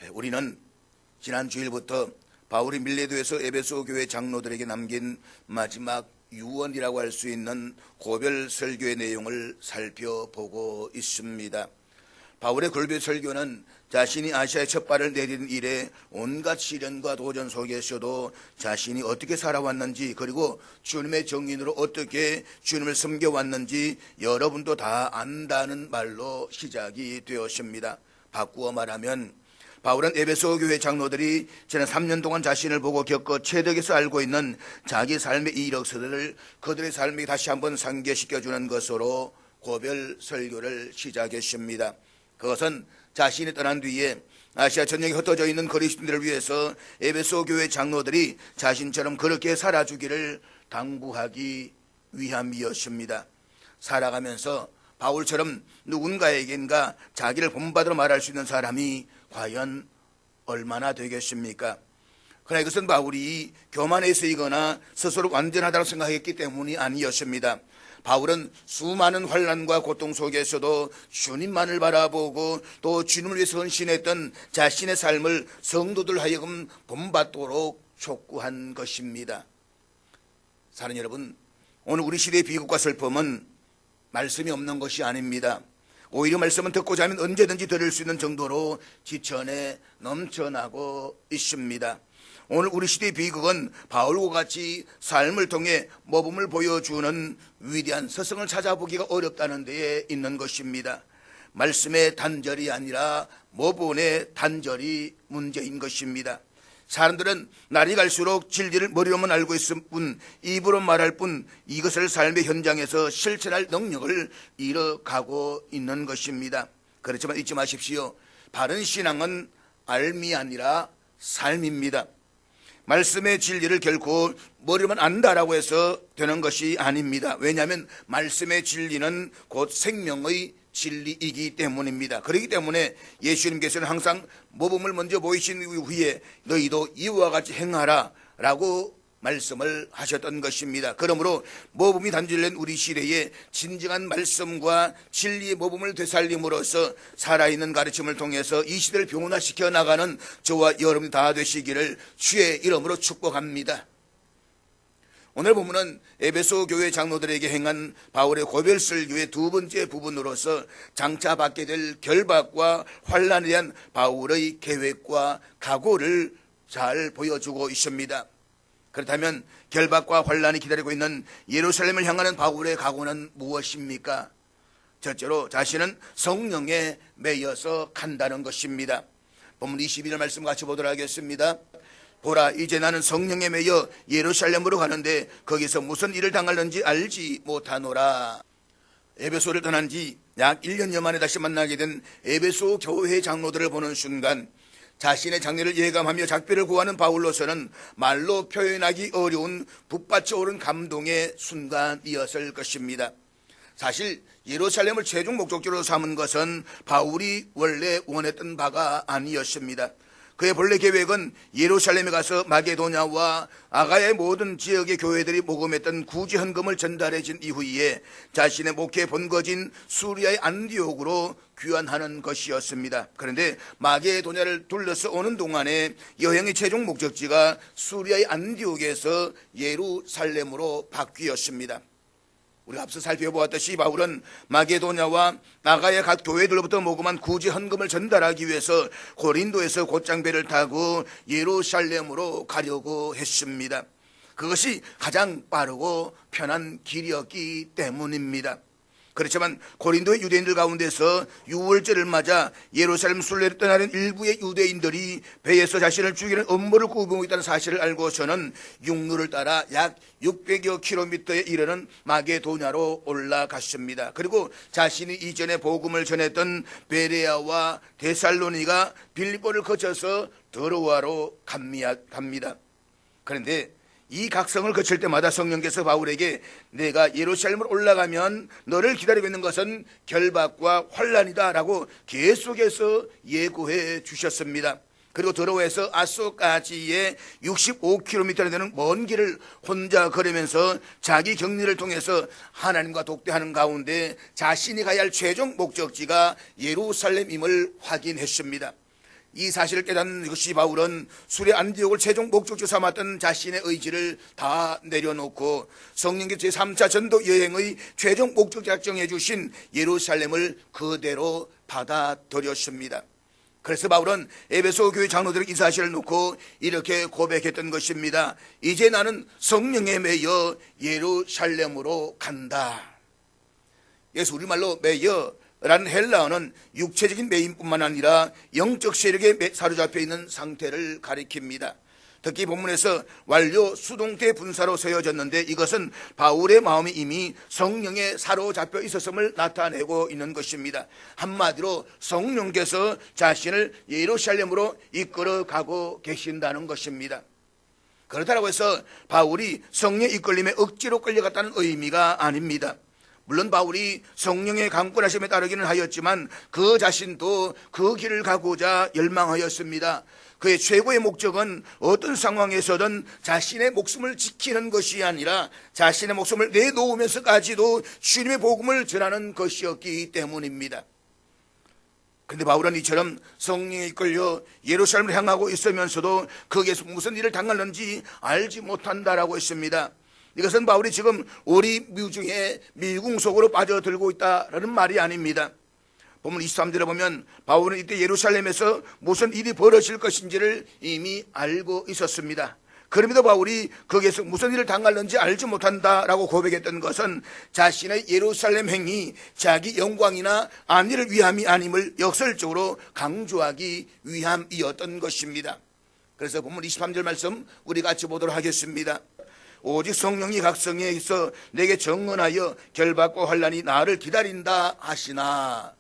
우리는 지난 주일부터 바울이 밀레도에서 에베소 교회 장로들에게 남긴 마지막 유언이라고 할 수 있는 고별 설교의 내용을 살펴보고 있습니다. 바울의 고별 설교는 자신이 아시아에 첫 발을 내린 이래 온갖 시련과 도전 속에서도 자신이 어떻게 살아왔는지, 그리고 주님의 정인으로 어떻게 주님을 섬겨왔는지 여러분도 다 안다는 말로 시작이 되었습니다. 바꾸어 말하면 바울은 에베소 교회 장로들이 지난 3년 동안 자신을 보고 겪어 체득에서 알고 있는 자기 삶의 이력서들을 그들의 삶에 다시 한번 상기시켜주는 것으로 고별 설교를 시작했습니다. 그것은 자신이 떠난 뒤에 아시아 전역에 흩어져 있는 그리스도인들을 위해서 에베소 교회 장로들이 자신처럼 그렇게 살아주기를 당부하기 위함이었습니다. 살아가면서 바울처럼 누군가에겐가 자기를 본받으러 말할 수 있는 사람이 과연 얼마나 되겠습니까? 그러나 이것은 바울이 교만에 쓰이거나 스스로 완전하다고 생각했기 때문이 아니었습니다. 바울은 수많은 환난과 고통 속에서도 주님만을 바라보고 또 주님을 위해서 헌신했던 자신의 삶을 성도들 하여금 본받도록 촉구한 것입니다. 사랑하는 여러분, 오늘 우리 시대의 비극과 슬픔은 말씀이 없는 것이 아닙니다. 오히려 말씀은 듣고자 하면 언제든지 들을 수 있는 정도로 지천에 넘쳐나고 있습니다. 오늘 우리 시대의 비극은 바울과 같이 삶을 통해 모범을 보여주는 위대한 스승을 찾아보기가 어렵다는 데에 있는 것입니다. 말씀의 단절이 아니라 모본의 단절이 문제인 것입니다. 사람들은 날이 갈수록 진리를 머리로만 알고 있을 뿐, 입으로 말할 뿐, 이것을 삶의 현장에서 실천할 능력을 잃어가고 있는 것입니다. 그렇지만 잊지 마십시오. 바른 신앙은 알미 아니라 삶입니다. 말씀의 진리를 결코 머리로만 안다라고 해서 되는 것이 아닙니다. 왜냐하면 말씀의 진리는 곧 생명의 진리이기 때문입니다. 그렇기 때문에 예수님께서는 항상 모범을 먼저 보이신 후에 너희도 이와 같이 행하라 라고 말씀을 하셨던 것입니다. 그러므로 모범이 단절된 우리 시대에 진정한 말씀과 진리의 모범을 되살림으로써 살아있는 가르침을 통해서 이 시대를 변화시켜 나가는 저와 여러분이 다 되시기를 주의 이름으로 축복합니다. 오늘 본문은 에베소 교회 장로들에게 행한 바울의 고별 설교의 두 번째 부분으로서 장차 받게 될 결박과 환난에 대한 바울의 계획과 각오를 잘 보여주고 있습니다. 그렇다면 결박과 환난이 기다리고 있는 예루살렘을 향하는 바울의 각오는 무엇입니까? 첫째로 자신은 성령에 매여서 간다는 것입니다. 본문 21절 말씀 같이 보도록 하겠습니다. 보라, 이제 나는 성령에 매여 예루살렘으로 가는데 거기서 무슨 일을 당할는지 알지 못하노라. 에베소를 떠난 지 약 1년여 만에 다시 만나게 된 에베소 교회 장로들을 보는 순간 자신의 장례를 예감하며 작별을 구하는 바울로서는 말로 표현하기 어려운 북받쳐 오른 감동의 순간이었을 것입니다. 사실 예루살렘을 최종 목적지로 삼은 것은 바울이 원래 원했던 바가 아니었습니다. 그의 본래 계획은 예루살렘에 가서 마게도냐와 아가야의 모든 지역의 교회들이 모금했던 구제 헌금을 전달해 준 이후에 자신의 목회 본거지인 수리아의 안디옥으로 귀환하는 것이었습니다. 그런데 마게도냐를 둘러서 오는 동안에 여행의 최종 목적지가 수리아의 안디옥에서 예루살렘으로 바뀌었습니다. 우리가 앞서 살펴보았듯이 바울은 마게도냐와 아가야 각 교회들로부터 모금한 구제 헌금을 전달하기 위해서 고린도에서 곧장배를 타고 예루살렘으로 가려고 했습니다. 그것이 가장 빠르고 편한 길이었기 때문입니다. 그렇지만 고린도의 유대인들 가운데서 유월절을 맞아 예루살렘 순례를 떠나는 일부의 유대인들이 배에서 자신을 죽이는 음모를 꾸미고 있다는 사실을 알고서는 육로를 따라 약 600여 킬로미터에 이르는 마게도냐로 올라갔습니다. 그리고 자신이 이전에 복음을 전했던 베레아와 데살로니가 빌립보를 거쳐서 드로아로 갑니다. 그런데 이 각성을 거칠 때마다 성령께서 바울에게 내가 예루살렘으로 올라가면 너를 기다리고 있는 것은 결박과 환난이다 라고 계속해서 예고해 주셨습니다. 그리고 드로아에서 아소까지의 65km나 되는 먼 길을 혼자 걸으면서 자기 격리를 통해서 하나님과 독대하는 가운데 자신이 가야 할 최종 목적지가 예루살렘임을 확인했습니다. 이 사실을 깨닫는 것이 바울은 수레 안디옥을 최종 목적지 삼았던 자신의 의지를 다 내려놓고 성령께 제3차 전도 여행의 최종 목적지 정해 주신 예루살렘을 그대로 받아들였습니다. 그래서 바울은 에베소 교회 장로들에게 이 사실을 놓고 이렇게 고백했던 것입니다. 이제 나는 성령에 매여 예루살렘으로 간다. 여기서 우리말로 매여라는 헬라어는 육체적인 매임뿐만 아니라 영적 세력에 사로잡혀 있는 상태를 가리킵니다. 특히 본문에서 완료 수동태 분사로 세워졌는데 이것은 바울의 마음이 이미 성령에 사로잡혀 있었음을 나타내고 있는 것입니다. 한마디로 성령께서 자신을 예루살렘으로 이끌어가고 계신다는 것입니다. 그렇다고 해서 바울이 성령의 이끌림에 억지로 끌려갔다는 의미가 아닙니다. 물론 바울이 성령의 강권하심에 따르기는 하였지만 그 자신도 그 길을 가고자 열망하였습니다. 그의 최고의 목적은 어떤 상황에서든 자신의 목숨을 지키는 것이 아니라 자신의 목숨을 내놓으면서까지도 주님의 복음을 전하는 것이었기 때문입니다. 그런데 바울은 이처럼 성령에 이끌려 예루살렘을 향하고 있으면서도 거기에서 무슨 일을 당하는지 알지 못한다라고 했습니다. 이것은 바울이 지금 오리 뮤중에 미궁 속으로 빠져들고 있다라는 말이 아닙니다. 본문 23절에 보면 바울은 이때 예루살렘에서 무슨 일이 벌어질 것인지를 이미 알고 있었습니다. 그럼에도 바울이 거기에서 무슨 일을 당할는지 알지 못한다라고 고백했던 것은 자신의 예루살렘 행위 자기 영광이나 안위를 위함이 아님을 역설적으로 강조하기 위함이었던 것입니다. 그래서 본문 23절 말씀 우리 같이 보도록 하겠습니다. 오직 성령이 각성에 있어 내게 정언하여 결박과 환난이 나를 기다린다 하시나.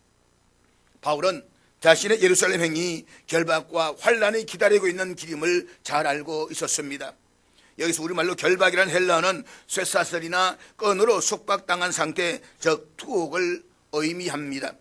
바울은 자신의 예루살렘 행위 결박과 환난이 기다리고 있는 길임을 잘 알고 있었습니다. 여기서 우리말로 결박이라는 헬라어는 쇠사슬이나 끈으로 속박당한 상태, 즉 투옥을 의미합니다.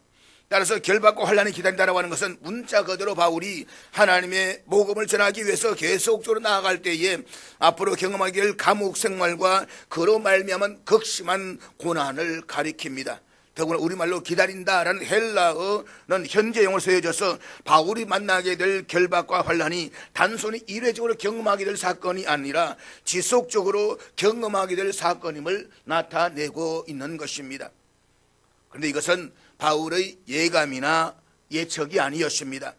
따라서 결박과 환난이 기다린다라고 하는 것은 문자 그대로 바울이 하나님의 복음을 전하기 위해서 계속적으로 나아갈 때에 앞으로 경험하게 될 감옥 생활과 그로 말미암은 극심한 고난을 가리킵니다. 더구나 우리말로 기다린다라는 헬라어는 현재형으로 쓰여져서 바울이 만나게 될 결박과 환난이 단순히 일회적으로 경험하게 될 사건이 아니라 지속적으로 경험하게 될 사건임을 나타내고 있는 것입니다. 그런데 이것은 바울의 예감이나 예측이 아니었습니다.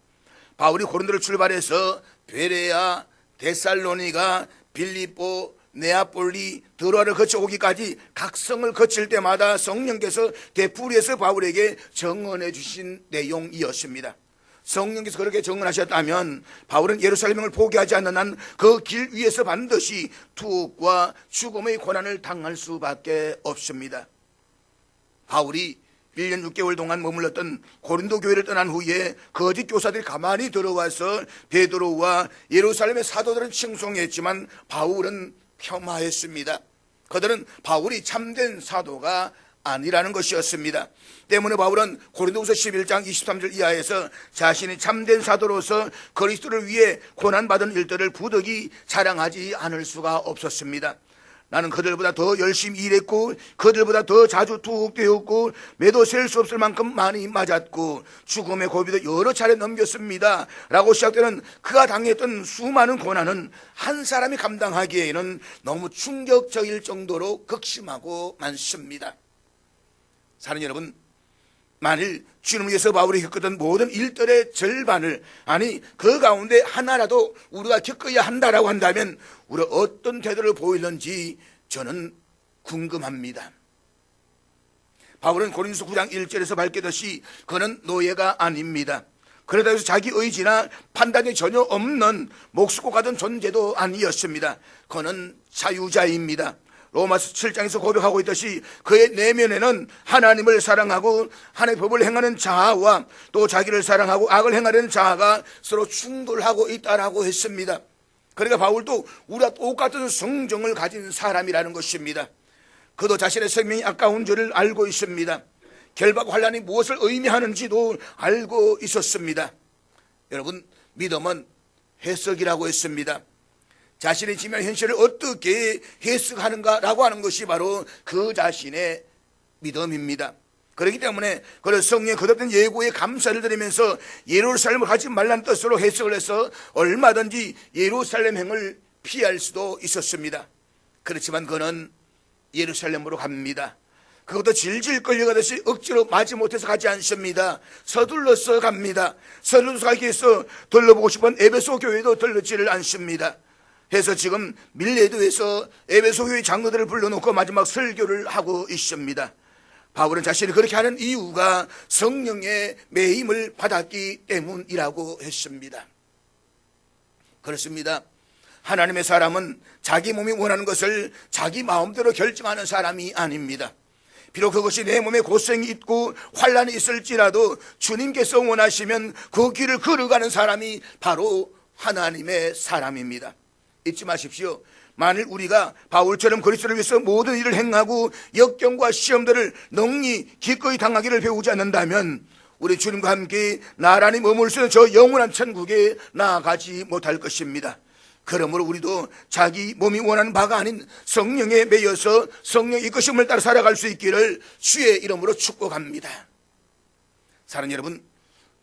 바울이 고린도를 출발해서 베레아, 데살로니가, 빌립보, 네아폴리, 드로아를 거쳐오기까지 각 성을 거칠 때마다 성령께서 되풀이해서 바울에게 정언해 주신 내용이었습니다. 성령께서 그렇게 정언하셨다면 바울은 예루살렘을 포기하지 않는 한 그 길 위에서 반드시 투옥과 죽음의 고난을 당할 수밖에 없습니다. 바울이 1년 6개월 동안 머물렀던 고린도 교회를 떠난 후에 거짓 교사들이 가만히 들어와서 베드로와 예루살렘의 사도들은 칭송했지만 바울은 폄하했습니다. 그들은 바울이 참된 사도가 아니라는 것이었습니다. 때문에 바울은 고린도후서 11장 23절 이하에서 자신이 참된 사도로서 그리스도를 위해 고난받은 일들을 부득이 자랑하지 않을 수가 없었습니다. 나는 그들보다 더 열심히 일했고 그들보다 더 자주 투옥되었고 매도 셀 수 없을 만큼 많이 맞았고 죽음의 고비도 여러 차례 넘겼습니다 라고 시작되는 그가 당했던 수많은 고난은 한 사람이 감당하기에는 너무 충격적일 정도로 극심하고 많습니다. 사랑하는 여러분, 만일 주님을 위해서 바울이 겪었던 모든 일들의 절반을, 아니 그 가운데 하나라도 우리가 겪어야 한다라고 한다면 우리가 어떤 태도를 보이는지 저는 궁금합니다. 바울은 고린도서 9장 1절에서 밝히듯이 그는 노예가 아닙니다. 그러다 해서 자기 의지나 판단이 전혀 없는 목숨고 가던 존재도 아니었습니다. 그는 자유자입니다. 로마서 7장에서 고백하고 있듯이 그의 내면에는 하나님을 사랑하고 하나님의 법을 행하는 자아와 또 자기를 사랑하고 악을 행하려는 자아가 서로 충돌하고 있다라고 했습니다. 그러니까 바울도 우리와 똑같은 성정을 가진 사람이라는 것입니다. 그도 자신의 생명이 아까운 줄을 알고 있습니다. 결박 환난이 무엇을 의미하는지도 알고 있었습니다. 여러분, 믿음은 해석이라고 했습니다. 자신의 지면 현실을 어떻게 해석하는가라고 하는 것이 바로 그 자신의 믿음입니다. 그렇기 때문에 그런 성령의 거듭된 예고에 감사를 드리면서 예루살렘을 가지 말라는 뜻으로 해석을 해서 얼마든지 예루살렘행을 피할 수도 있었습니다. 그렇지만 그는 예루살렘으로 갑니다. 그것도 질질 끌려가듯이 억지로 마지못해서 가지 않습니다. 서둘러서 갑니다. 서둘러서 가기 위해서 들러보고 싶은 에베소 교회도 들르지를 않습니다. 해서 지금 밀레도에서 에베소 교회 장로들을 불러놓고 마지막 설교를 하고 있습니다. 바울은 자신이 그렇게 하는 이유가 성령의 매임을 받았기 때문이라고 했습니다. 그렇습니다. 하나님의 사람은 자기 몸이 원하는 것을 자기 마음대로 결정하는 사람이 아닙니다. 비록 그것이 내 몸에 고생이 있고 환난이 있을지라도 주님께서 원하시면 그 길을 걸어가는 사람이 바로 하나님의 사람입니다. 잊지 마십시오. 만일 우리가 바울처럼 그리스도를 위해서 모든 일을 행하고 역경과 시험들을 넉리 기꺼이 당하기를 배우지 않는다면 우리 주님과 함께 나란히 머물 수 있는 저 영원한 천국에 나아가지 못할 것입니다. 그러므로 우리도 자기 몸이 원하는 바가 아닌 성령에 매여서 성령의 이끄심을 따라 살아갈 수 있기를 주의 이름으로 축복합니다. 사랑하는 여러분,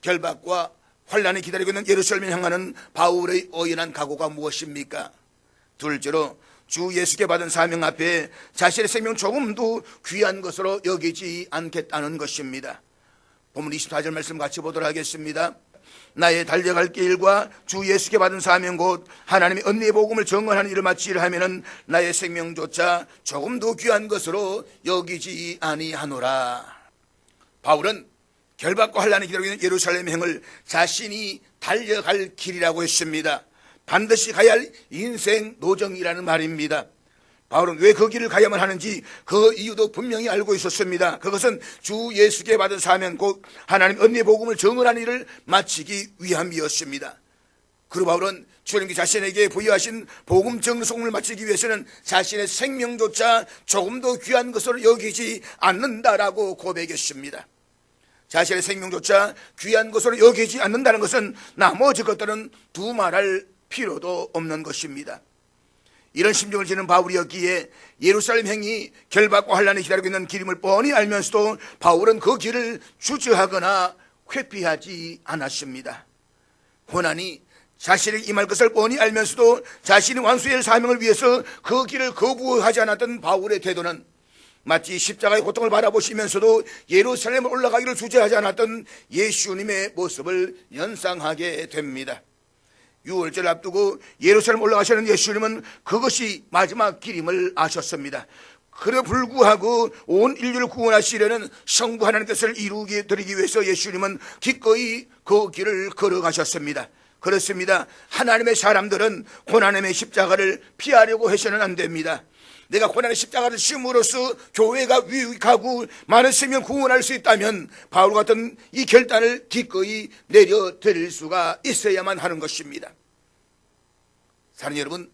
결박과 환난이 기다리고 있는 예루살렘을 향하는 바울의 의연한 각오가 무엇입니까? 둘째로 주 예수께 받은 사명 앞에 자신의 생명 조금도 귀한 것으로 여기지 않겠다는 것입니다. 본문 24절 말씀 같이 보도록 하겠습니다. 나의 달려갈 길과 주 예수께 받은 사명 곧 하나님의 은혜의 복음을 증언하는 일을 마치려 하면은 나의 생명조차 조금도 귀한 것으로 여기지 아니하노라. 바울은 결박과 환난이 기다리고 있는 예루살렘 행을 자신이 달려갈 길이라고 했습니다. 반드시 가야 할 인생 노정이라는 말입니다. 바울은 왜 그 길을 가야만 하는지 그 이유도 분명히 알고 있었습니다. 그것은 주 예수께 받은 사명 곧 하나님 은혜의 복음을 증언하는 일을 마치기 위함이었습니다. 그리고 바울은 주님께 자신에게 부여하신 복음 증송을 마치기 위해서는 자신의 생명조차 조금도 귀한 것으로 여기지 않는다라고 고백했습니다. 자신의 생명조차 귀한 것으로 여기지 않는다는 것은 나머지 것들은 두말할 필요도 없는 것입니다. 이런 심정을 지닌 바울이었기에 예루살렘 행이 결박과 환난이 기다리고 있는 길임을 뻔히 알면서도 바울은 그 길을 주저하거나 회피하지 않았습니다. 고난이 자신에게 임할 것을 뻔히 알면서도 자신이 완수할 사명을 위해서 그 길을 거부하지 않았던 바울의 태도는 마치 십자가의 고통을 바라보시면서도 예루살렘을 올라가기를 주저하지 않았던 예수님의 모습을 연상하게 됩니다. 6월절 앞두고 예루살렘 올라가시는 예수님은 그것이 마지막 길임을 아셨습니다. 그래 불구하고 온 인류를 구원하시려는 성부 하나님의 뜻을 이루게 드리기 위해서 예수님은 기꺼이 그 길을 걸어가셨습니다. 그렇습니다. 하나님의 사람들은 고난의 십자가를 피하려고 해서는 안 됩니다. 내가 고난의 십자가를 심으로써 교회가 유익하고 많은 생명 구원할 수 있다면 바울 같은 이 결단을 기꺼이 내려드릴 수가 있어야만 하는 것입니다. 사랑하는 여러분,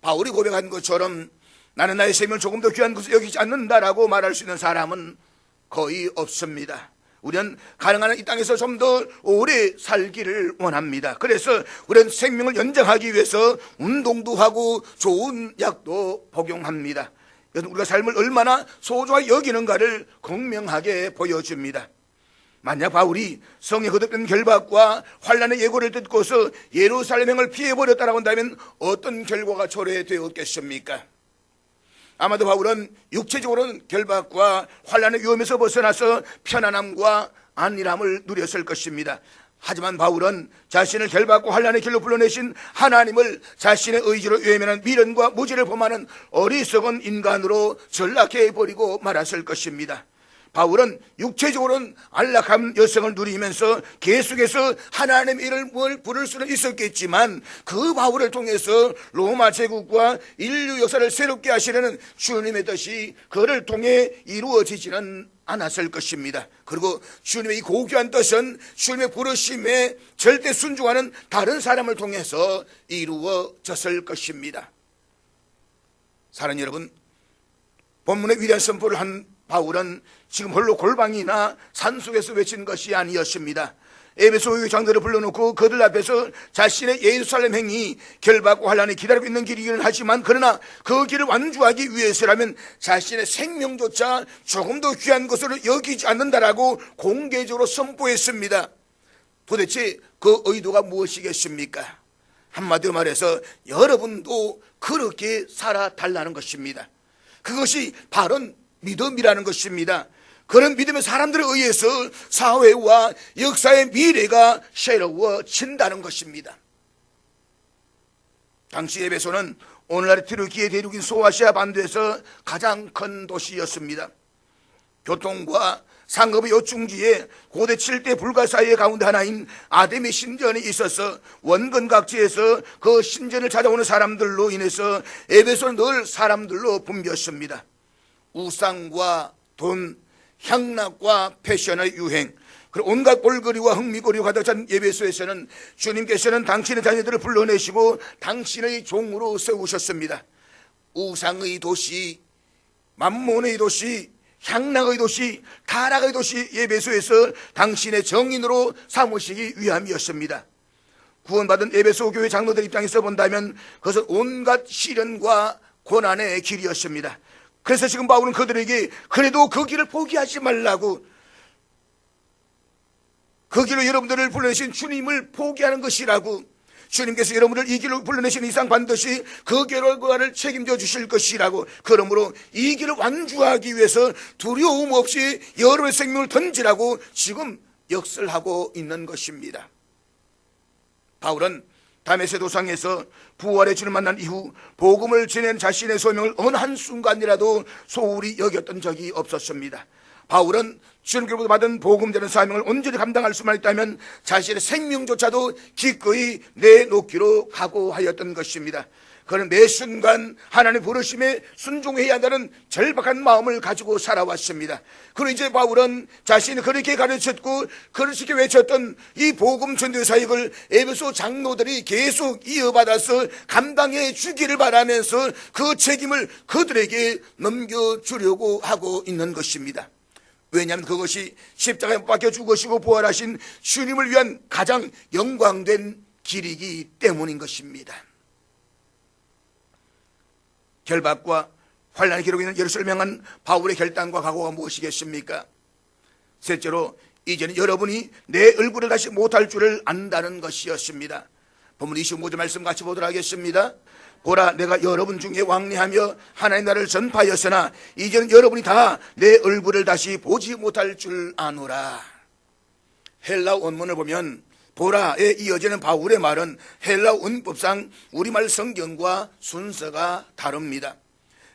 바울이 고백한 것처럼 나는 나의 생명을 조금 더 귀한 것을 여기지 않는다라고 말할 수 있는 사람은 거의 없습니다. 우리는 가능한 이 땅에서 좀 더 오래 살기를 원합니다. 그래서 우리는 생명을 연장하기 위해서 운동도 하고 좋은 약도 복용합니다. 이것은 우리가 삶을 얼마나 소중하게 여기는가를 극명하게 보여줍니다. 만약 바울이 성에 거듭된 결박과 환난의 예고를 듣고서 예루살렘행을 피해버렸다고 한다면 어떤 결과가 초래되었겠습니까? 아마도 바울은 육체적으로는 결박과 환난의 위험에서 벗어나서 편안함과 안일함을 누렸을 것입니다. 하지만 바울은 자신을 결박과 환난의 길로 불러내신 하나님을 자신의 의지로 외면한 미련과 무지를 범하는 어리석은 인간으로 전락해버리고 말았을 것입니다. 바울은 육체적으로는 안락한 여성을 누리면서 계속해서 하나님의 이름을 부를 수는 있었겠지만 그 바울을 통해서 로마 제국과 인류 역사를 새롭게 하시려는 주님의 뜻이 그를 통해 이루어지지는 않았을 것입니다. 그리고 주님의 이 고귀한 뜻은 주님의 부르심에 절대 순종하는 다른 사람을 통해서 이루어졌을 것입니다. 사랑하는 여러분, 본문의 위대한 선포를 한 바울은 지금 홀로 골방이나 산속에서 외친 것이 아니었습니다. 에베소 교회 장로들을 불러놓고 그들 앞에서 자신의 예루살렘 행이 결박과 환란이 기다리고 있는 길이기는 하지만, 그러나 그 길을 완주하기 위해서라면 자신의 생명조차 조금 더 귀한 것으로 여기지 않는다라고 공개적으로 선포했습니다. 도대체 그 의도가 무엇이겠습니까? 한마디로 말해서 여러분도 그렇게 살아달라는 것입니다. 그것이 바른 믿음이라는 것입니다. 그런 믿음의 사람들에 의해서 사회와 역사의 미래가 새로워진다는 것입니다. 당시 에베소는 오늘날의 튀르키예 대륙인 소아시아 반도에서 가장 큰 도시였습니다. 교통과 상급의 요충지에 고대 7대 불가사의 가운데 하나인 아데미 신전이 있어서 원근 각지에서 그 신전을 찾아오는 사람들로 인해서 에베소는 늘 사람들로 붐볐습니다. 우상과 돈, 향락과 패션의 유행, 그리고 온갖 볼거리와 흥미거리와 가득 찬 에베소에서는 주님께서는 당신의 자녀들을 불러내시고 당신의 종으로 세우셨습니다. 우상의 도시, 만몬의 도시, 향락의 도시, 타락의 도시 에베소에서 당신의 정인으로 삼으시기 위함이었습니다. 구원받은 에베소 교회 장로들 입장에서 본다면 그것은 온갖 시련과 고난의 길이었습니다. 그래서 지금 바울은 그들에게 그래도 그 길을 포기하지 말라고, 그 길로 여러분들을 불러내신 주님을 포기하는 것이라고, 주님께서 여러분을 이 길로 불러내신 이상 반드시 그 결과를 책임져 주실 것이라고, 그러므로 이 길을 완주하기 위해서 두려움 없이 여러분의 생명을 던지라고 지금 역설하고 있는 것입니다. 바울은 다메섹 도상에서 부활의 주를 만난 이후 복음을 전하는 자신의 소명을 어느 한순간이라도 소홀히 여겼던 적이 없었습니다. 바울은 주님께로부터 받은 복음 전하는 사명을 온전히 감당할 수만 있다면 자신의 생명조차도 기꺼이 내놓기로 각오하였던 것입니다. 그는 매 순간 하나님의 부르심에 순종해야 한다는 절박한 마음을 가지고 살아왔습니다. 그리고 이제 바울은 자신이 그렇게 가르쳤고 그렇게 외쳤던 이 복음 전도의 사역을 에베소 장로들이 계속 이어받아서 감당해 주기를 바라면서 그 책임을 그들에게 넘겨주려고 하고 있는 것입니다. 왜냐하면 그것이 십자가에 못 박혀 죽으시고 부활하신 주님을 위한 가장 영광된 길이기 때문인 것입니다. 결박과 환란이 기록이 있는 예루살렘을 향한 바울의 결단과 각오가 무엇이겠습니까? 셋째로, 이제는 여러분이 내 얼굴을 다시 못할 줄을 안다는 것이었습니다. 본문 25절 말씀 같이 보도록 하겠습니다. 보라, 내가 여러분 중에 왕래하며 하나님의 나라를 전파하였으나 이제는 여러분이 다 내 얼굴을 다시 보지 못할 줄 아노라. 헬라 원문을 보면 보라에 이어지는 바울의 말은 헬라 원법상 우리말 성경과 순서가 다릅니다.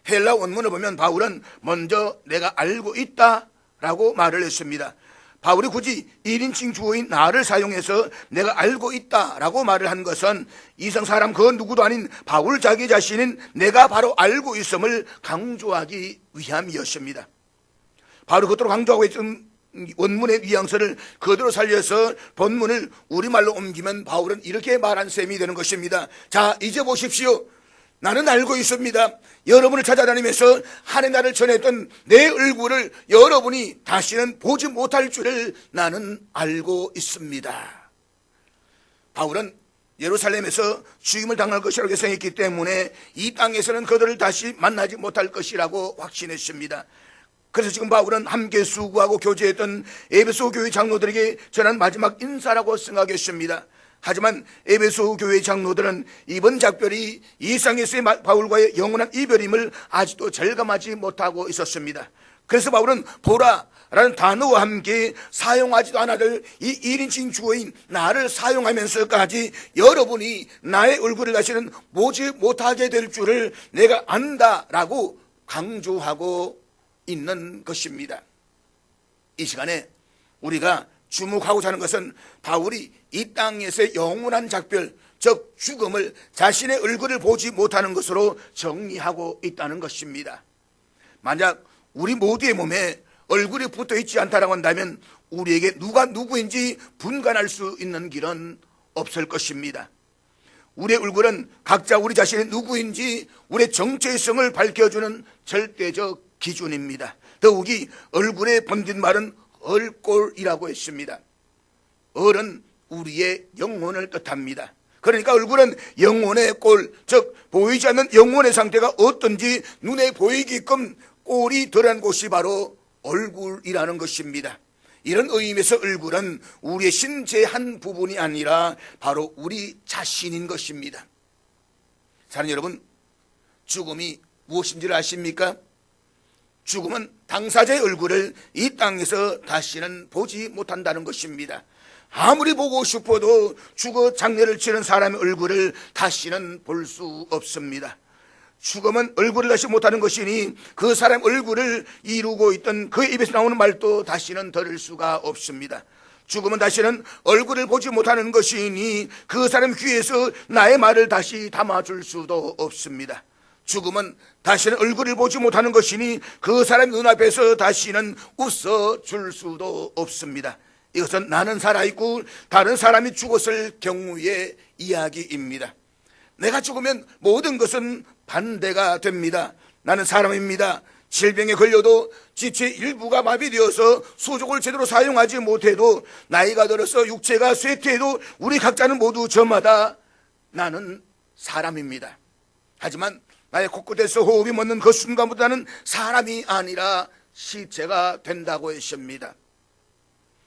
헬라 원문을 보면 바울은 먼저 내가 알고 있다라고 말을 했습니다. 바울이 굳이 1인칭 주어인 나를 사용해서 내가 알고 있다라고 말을 한 것은 이성 사람 그 누구도 아닌 바울 자기 자신인 내가 바로 알고 있음을 강조하기 위함이었습니다. 바로 그토록 강조하고 있던 원문의 뉘앙스를 그대로 살려서 본문을 우리말로 옮기면 바울은 이렇게 말한 셈이 되는 것입니다. 자, 이제 보십시오. 나는 알고 있습니다. 여러분을 찾아다니면서 하나님의 나라를 전했던 내 얼굴을 여러분이 다시는 보지 못할 줄을 나는 알고 있습니다. 바울은 예루살렘에서 죽임을 당할 것이라고 예상했기 때문에 이 땅에서는 그들을 다시 만나지 못할 것이라고 확신했습니다. 그래서 지금 바울은 함께 수고하고 교제했던 에베소 교회 장로들에게 전한 마지막 인사라고 생각했습니다. 하지만 에베소 교회 장로들은 이번 작별이 이 세상에서의 바울과의 영원한 이별임을 아직도 절감하지 못하고 있었습니다. 그래서 바울은 보라라는 단어와 함께 사용하지도 않아도 이 1인칭 주어인 나를 사용하면서까지 여러분이 나의 얼굴을 다시는 보지 못하게 될 줄을 내가 안다라고 강조하고 있는 것입니다. 이 시간에 우리가 주목하고자 하는 것은 바울이 이 땅에서의 영원한 작별, 즉 죽음을 자신의 얼굴을 보지 못하는 것으로 정리하고 있다는 것입니다. 만약 우리 모두의 몸에 얼굴이 붙어 있지 않다라고 한다면 우리에게 누가 누구인지 분간할 수 있는 길은 없을 것입니다. 우리의 얼굴은 각자 우리 자신이 누구인지 우리의 정체성을 밝혀주는 절대적 기준입니다. 더욱이 얼굴에 번진 말은 얼꼴이라고 했습니다. 얼은 우리의 영혼을 뜻합니다. 그러니까 얼굴은 영혼의 꼴, 즉 보이지 않는 영혼의 상태가 어떤지 눈에 보이게끔 꼴이 드러난 곳이 바로 얼굴이라는 것입니다. 이런 의미에서 얼굴은 우리의 신체의 한 부분이 아니라 바로 우리 자신인 것입니다. 사랑하는 여러분, 죽음이 무엇인지를 아십니까? 죽음은 당사자의 얼굴을 이 땅에서 다시는 보지 못한다는 것입니다. 아무리 보고 싶어도 죽어 장례를 치른 사람의 얼굴을 다시는 볼 수 없습니다. 죽음은 얼굴을 다시 못하는 것이니 그 사람 얼굴을 이루고 있던 그의 입에서 나오는 말도 다시는 들을 수가 없습니다. 죽음은 다시는 얼굴을 보지 못하는 것이니 그 사람 귀에서 나의 말을 다시 담아줄 수도 없습니다. 죽음은 다시는 얼굴을 보지 못하는 것이니 그 사람 눈앞에서 다시는 웃어줄 수도 없습니다. 이것은 나는 살아있고 다른 사람이 죽었을 경우의 이야기입니다. 내가 죽으면 모든 것은 반대가 됩니다. 나는 사람입니다. 질병에 걸려도 지체의 일부가 마비되어서 수족을 제대로 사용하지 못해도 나이가 들어서 육체가 쇠퇴해도 우리 각자는 모두 저마다 나는 사람입니다. 하지만 나의 코끝에서 호흡이 멎는 그 순간부터 나는 사람이 아니라 시체가 된다고 했습니다.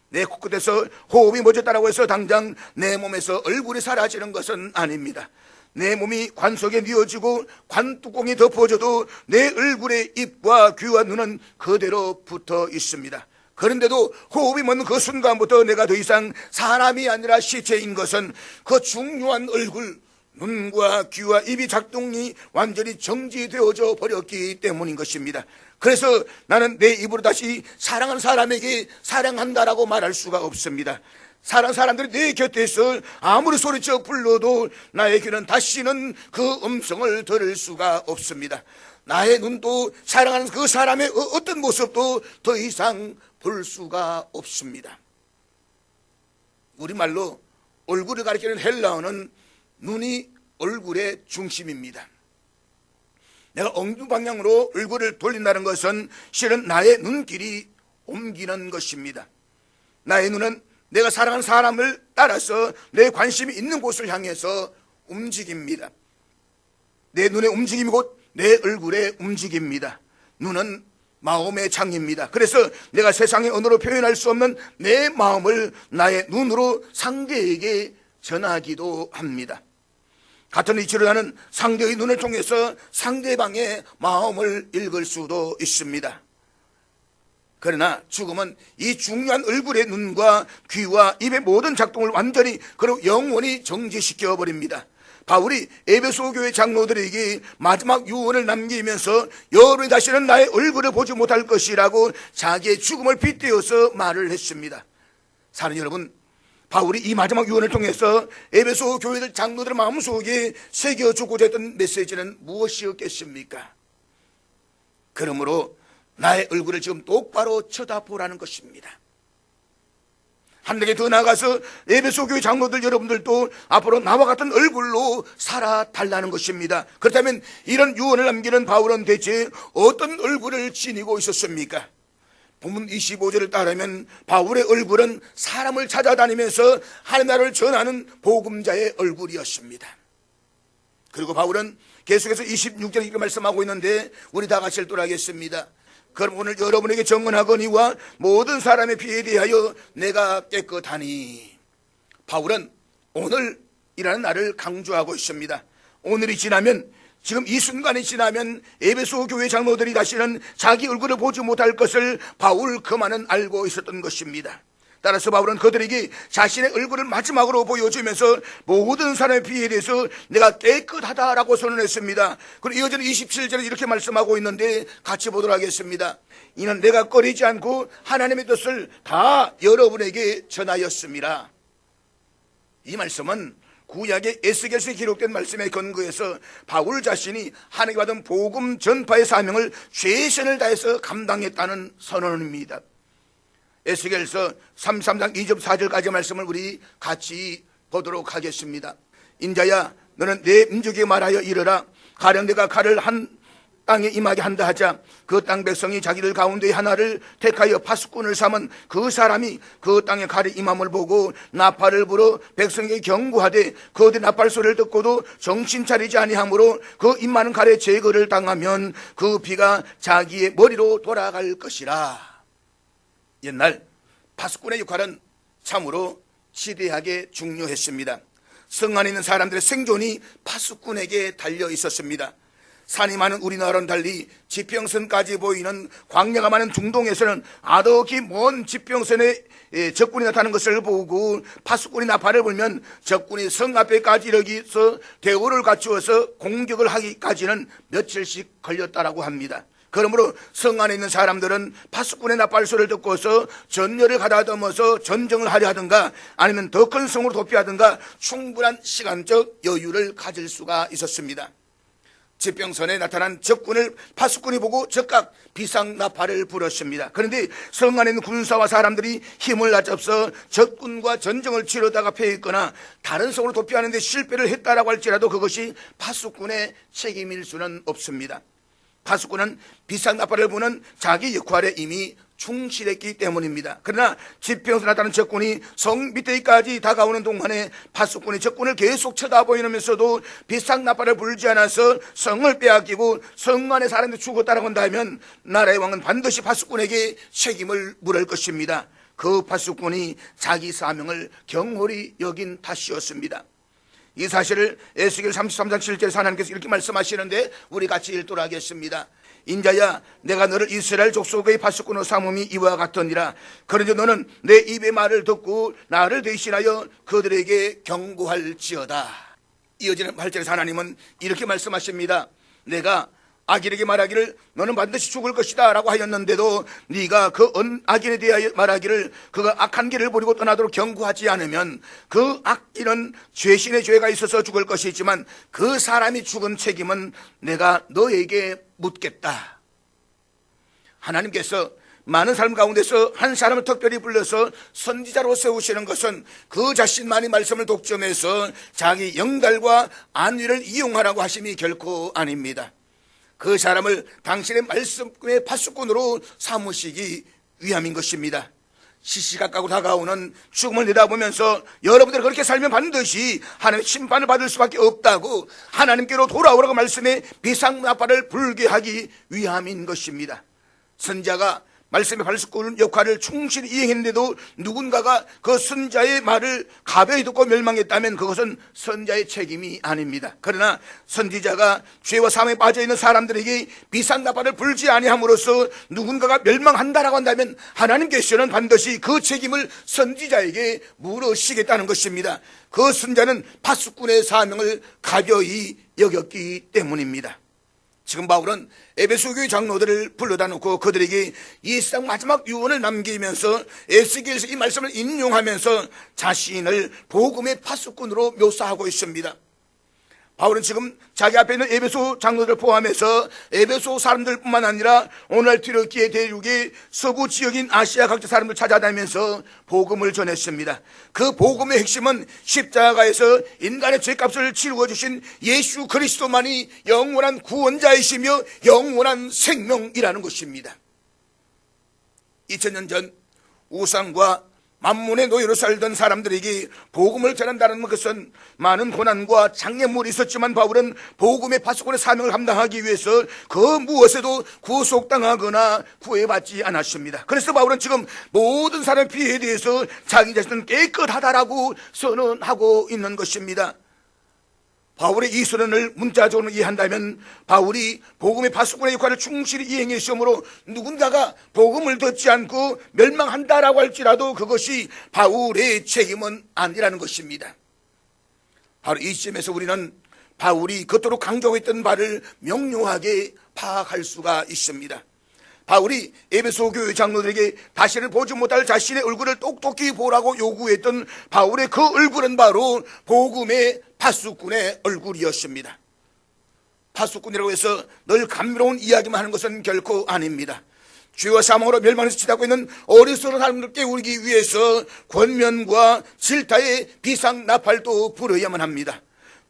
내 코끝에서 호흡이 멎었다고 해서 당장 내 몸에서 얼굴이 사라지는 것은 아닙니다. 내 몸이 관 속에 뉘어지고 관 뚜껑이 덮어져도 내 얼굴의 입과 귀와 눈은 그대로 붙어 있습니다. 그런데도 호흡이 멎는 그 순간부터 내가 더 이상 사람이 아니라 시체인 것은 그 중요한 얼굴, 눈과 귀와 입이 작동이 완전히 정지되어져 버렸기 때문인 것입니다. 그래서 나는 내 입으로 다시 사랑하는 사람에게 사랑한다라고 말할 수가 없습니다. 사랑하는 사람들이 내 곁에서 아무리 소리쳐 불러도 나의 귀는 다시는 그 음성을 들을 수가 없습니다. 나의 눈도 사랑하는 그 사람의 어떤 모습도 더 이상 볼 수가 없습니다. 우리말로 얼굴을 가리키는 헬라어는 눈이 얼굴의 중심입니다. 내가 엉뚱방향으로 얼굴을 돌린다는 것은 실은 나의 눈길이 옮기는 것입니다. 나의 눈은 내가 사랑하는 사람을 따라서 내 관심이 있는 곳을 향해서 움직입니다. 내 눈의 움직임이 곧 내 얼굴의 움직임입니다. 눈은 마음의 창입니다. 그래서 내가 세상의 언어로 표현할 수 없는 내 마음을 나의 눈으로 상대에게 전하기도 합니다. 같은 이치로 나는 상대의 눈을 통해서 상대방의 마음을 읽을 수도 있습니다. 그러나 죽음은 이 중요한 얼굴의 눈과 귀와 입의 모든 작동을 완전히 그리고 영원히 정지시켜 버립니다. 바울이 에베소 교회 장로들에게 마지막 유언을 남기면서 여러분이 다시는 나의 얼굴을 보지 못할 것이라고 자기의 죽음을 빗대어서 말을 했습니다. 사랑하는 여러분, 바울이 이 마지막 유언을 통해서 에베소 교회들 장로들의 마음속에 새겨주고자 했던 메시지는 무엇이었겠습니까? 그러므로 나의 얼굴을 지금 똑바로 쳐다보라는 것입니다. 한 단계 더 나아가서 에베소 교회 장로들 여러분들도 앞으로 나와 같은 얼굴로 살아달라는 것입니다. 그렇다면 이런 유언을 남기는 바울은 대체 어떤 얼굴을 지니고 있었습니까? 본문 25절을 따르면 바울의 얼굴은 사람을 찾아다니면서 하나님 나라를 전하는 복음자의 얼굴이었습니다. 그리고 바울은 계속해서 26절에 이렇게 말씀하고 있는데 우리 다 같이 읽도록하겠습니다. 그럼 오늘 여러분에게 정언하거니와 모든 사람의 피에 대하여 내가 깨끗하니. 바울은 오늘이라는 날을 강조하고 있습니다. 오늘이 지나면, 지금 이 순간이 지나면 에베소 교회 장로들이 다시는 자기 얼굴을 보지 못할 것을 바울 그만은 알고 있었던 것입니다. 따라서 바울은 그들에게 자신의 얼굴을 마지막으로 보여주면서 모든 사람의 피에 대해서 내가 깨끗하다라고 선언했습니다. 그리고 이어지는 27절에 이렇게 말씀하고 있는데 같이 보도록 하겠습니다. 이는 내가 꺼리지 않고 하나님의 뜻을 다 여러분에게 전하였습니다. 이 말씀은 구약의 에스겔서에 기록된 말씀에 근거해서 바울 자신이 하나님께 받은 복음 전파의 사명을 최선을 다해서 감당했다는 선언입니다. 에스겔서 33장 2절 4절까지 말씀을 우리 같이 보도록 하겠습니다. 인자야, 너는 내 민족에게 말하여 이르라. 가령 내가 칼을 한 땅에 임하게 한다 하자 그 땅 백성이 자기들 가운데 하나를 택하여 파수꾼을 삼은 그 사람이 그 땅에 가리 임함을 보고 나팔을 불어 백성에게 경고하되 그들의 나팔 소리를 듣고도 정신 차리지 아니하므로 그 임 많은 가래 제거를 당하면 그 비가 자기의 머리로 돌아갈 것이라. 옛날 파수꾼의 역할은 참으로 지대하게 중요했습니다. 성 안에 있는 사람들의 생존이 파수꾼에게 달려 있었습니다. 산이 많은 우리나라와는 달리 지평선까지 보이는 광야가 많은 중동에서는 아득히 먼 지평선에 적군이 나타나는 것을 보고 파수꾼이 나팔을 불면 적군이 성 앞에까지 이르기서 대오를 갖추어서 공격을 하기까지는 며칠씩 걸렸다라고 합니다. 그러므로 성 안에 있는 사람들은 파수꾼의 나팔 소리를 듣고서 전열을 가다듬어서 전쟁을 하려 하든가 아니면 더 큰 성으로 도피하든가 충분한 시간적 여유를 가질 수가 있었습니다. 지평선에 나타난 적군을 파수꾼이 보고 즉각 비상나팔을 불었습니다. 그런데 성 안에 있는 군사와 사람들이 힘을 낮춰서 적군과 전쟁을 치르다가 패했거나 다른 성으로 도피하는 데 실패를 했다라고 할지라도 그것이 파수꾼의 책임일 수는 없습니다. 파수꾼은 비상나팔을 부는 자기 역할에 이미 충실했기 때문입니다. 그러나 지평선에 나타난 적군이 성 밑에까지 다가오는 동안에 파수꾼이 적군을 계속 쳐다보이면서도 비상나팔을 불지 않아서 성을 빼앗기고 성 안에 사람들이 죽었다라고 한다면 나라의 왕은 반드시 파수꾼에게 책임을 물을 것입니다. 그 파수꾼이 자기 사명을 경홀히 여긴 탓이었습니다. 이 사실을 에스겔 33장 7절에서 하나님께서 이렇게 말씀하시는데 우리 같이 읽도록 하겠습니다. 인자야, 내가 너를 이스라엘 족속의 파수꾼으로 삼음이 이와 같으니라. 그런데 너는 내 입의 말을 듣고 나를 대신하여 그들에게 경고할지어다. 이어지는 8절에서 하나님은 이렇게 말씀하십니다. 내가 악인에게 말하기를 너는 반드시 죽을 것이다 라고 하였는데도 네가 그 악인에 대하여 말하기를 그가 악한 길을 버리고 떠나도록 경고하지 않으면 그 악인은 죄신의 죄가 있어서 죽을 것이지만 그 사람이 죽은 책임은 내가 너에게 묻겠다. 하나님께서 많은 사람 가운데서 한 사람을 특별히 불러서 선지자로 세우시는 것은 그 자신만이 말씀을 독점해서 자기 영달과 안위를 이용하라고 하심이 결코 아닙니다. 그 사람을 당신의 말씀의 파수꾼으로 삼으시기 위함인 것입니다. 시시각각으로 다가오는 죽음을 내다보면서 여러분들이 그렇게 살면 반드시 하나님의 심판을 받을 수밖에 없다고 하나님께로 돌아오라고 말씀에 비상나팔을 불게 하기 위함인 것입니다. 선지자가 말씀의 파수꾼 역할을 충실히 이행했는데도 누군가가 그 선지자의 말을 가벼이 듣고 멸망했다면 그것은 선지자의 책임이 아닙니다. 그러나 선지자가 죄와 사망에 빠져있는 사람들에게 비상나팔을 불지 아니함으로써 누군가가 멸망한다라고 한다면 하나님께서는 반드시 그 책임을 선지자에게 물으시겠다는 것입니다. 그 선지자는 파수꾼의 사명을 가벼이 여겼기 때문입니다. 지금 바울은 에베소 교회 장로들을 불러다 놓고 그들에게 이 세상 마지막 유언을 남기면서 에스겔서 이 말씀을 인용하면서 자신을 복음의 파수꾼으로 묘사하고 있습니다. 바울은 지금 자기 앞에 있는 에베소 장로들을 포함해서 에베소 사람들뿐만 아니라 오늘 튀르키예 대륙의 서부 지역인 아시아 각지 사람들 찾아다니면서 복음을 전했습니다. 그 복음의 핵심은 십자가에서 인간의 죄값을 치루어 주신 예수 그리스도만이 영원한 구원자이시며 영원한 생명이라는 것입니다. 2000년 전 우상과 만문의 노예로 살던 사람들에게 복음을 전한다는 것은 많은 고난과 장애물이 있었지만 바울은 복음의 파수꾼의 사명을 감당하기 위해서 그 무엇에도 구속당하거나 구애받지 않았습니다. 그래서 바울은 지금 모든 사람의 피해에 대해서 자기 자신은 깨끗하다라고 선언하고 있는 것입니다. 바울의 이 선언을 문자적으로 이해한다면 바울이 복음의 파수꾼의 역할을 충실히 이행했으므로 누군가가 복음을 듣지 않고 멸망한다라고 할지라도 그것이 바울의 책임은 아니라는 것입니다. 바로 이 시점에서 우리는 바울이 그토록 강조했던 바를 명료하게 파악할 수가 있습니다. 바울이 에베소 교회 장로들에게 다시는 보지 못할 자신의 얼굴을 똑똑히 보라고 요구했던 바울의 그 얼굴은 바로 복음의 파수꾼의 얼굴이었습니다. 파수꾼이라고 해서 늘 감미로운 이야기만 하는 것은 결코 아닙니다. 죄와 사망으로 멸망해서 치닫고 있는 어리석은 사람들 깨우기 위해서 권면과 질타의 비상나팔도 불어야만 합니다.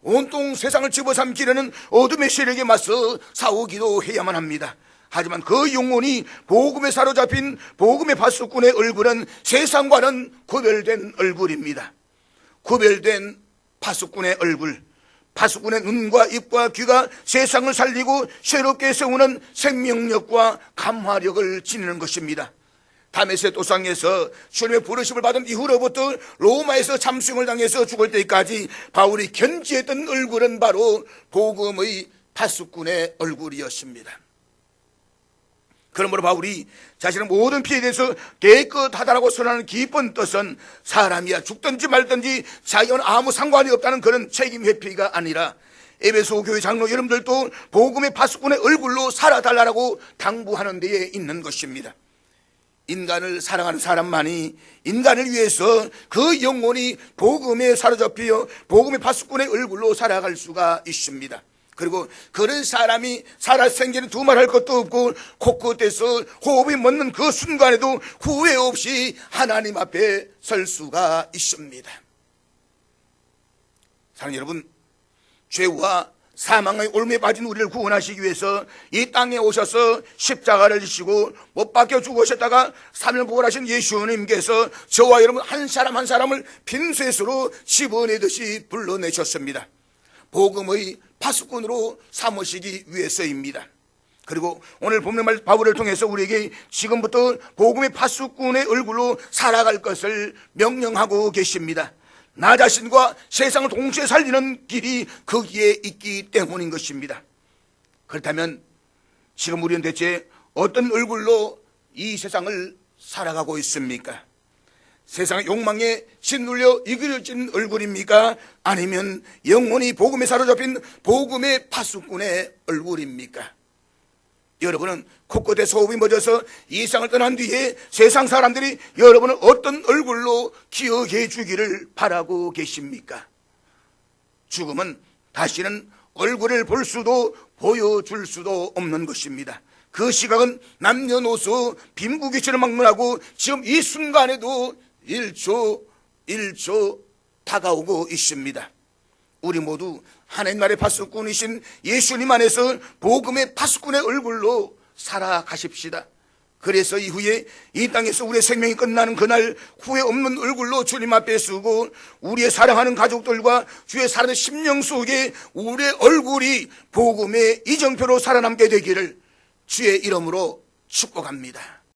온통 세상을 집어삼키려는 어둠의 세력에 맞서 싸우기도 해야만 합니다. 하지만 그 영혼이 복음에 사로잡힌 복음의 파수꾼의 얼굴은 세상과는 구별된 얼굴입니다. 구별된 파수꾼의 얼굴, 파수꾼의 눈과 입과 귀가 세상을 살리고 새롭게 세우는 생명력과 감화력을 지니는 것입니다. 다메섹 도상에서 주님의 부르심을 받은 이후로부터 로마에서 참수형을 당해서 죽을 때까지 바울이 견지했던 얼굴은 바로 복음의 파수꾼의 얼굴이었습니다. 그러므로 바울이 자신의 모든 피해에 대해서 깨끗하다라고 선언하는 깊은 뜻은 사람이야 죽든지 말든지 자기와는 아무 상관이 없다는 그런 책임 회피가 아니라 에베소 교회 장로 여러분들도 복음의 파수꾼의 얼굴로 살아달라고 당부하는 데에 있는 것입니다. 인간을 사랑하는 사람만이 인간을 위해서 그 영혼이 복음에 사로잡혀 복음의 파수꾼의 얼굴로 살아갈 수가 있습니다. 그리고 그런 사람이 살아생전에 두말할 것도 없고 코끝에서 호흡이 멎는 그 순간에도 후회 없이 하나님 앞에 설 수가 있습니다. 사랑하는 여러분, 죄와 사망의 올무에 빠진 우리를 구원하시기 위해서 이 땅에 오셔서 십자가를 지시고 못 박혀 죽으셨다가 3일 부활하신 예수님께서 저와 여러분 한 사람 한 사람을 핀셋으로 집어내듯이 불러내셨습니다. 복음의 파수꾼으로 삼으시기 위해서입니다. 그리고 오늘 본문 말 바울을 통해서 우리에게 지금부터 복음의 파수꾼의 얼굴로 살아갈 것을 명령하고 계십니다. 나 자신과 세상을 동시에 살리는 길이 거기에 있기 때문인 것입니다. 그렇다면 지금 우리는 대체 어떤 얼굴로 이 세상을 살아가고 있습니까? 세상의 욕망에 짓눌려 이그려진 얼굴입니까? 아니면 영혼이 복음에 사로잡힌 복음의 파수꾼의 얼굴입니까? 여러분은 코끝에 소음이 멎어서 이 세상을 떠난 뒤에 세상 사람들이 여러분을 어떤 얼굴로 기억해 주기를 바라고 계십니까? 죽음은 다시는 얼굴을 볼 수도 보여줄 수도 없는 것입니다. 그 시각은 남녀노소 빈부귀천을 막론하고 지금 이 순간에도 1초 다가오고 있습니다. 우리 모두 하나님 나라의 파수꾼이신 예수님 안에서 복음의 파수꾼의 얼굴로 살아가십시다. 그래서 이후에 이 땅에서 우리의 생명이 끝나는 그날 후회 없는 얼굴로 주님 앞에 서고 우리의 사랑하는 가족들과 주의 사랑하는 심령 속에 우리의 얼굴이 복음의 이정표로 살아남게 되기를 주의 이름으로 축복합니다.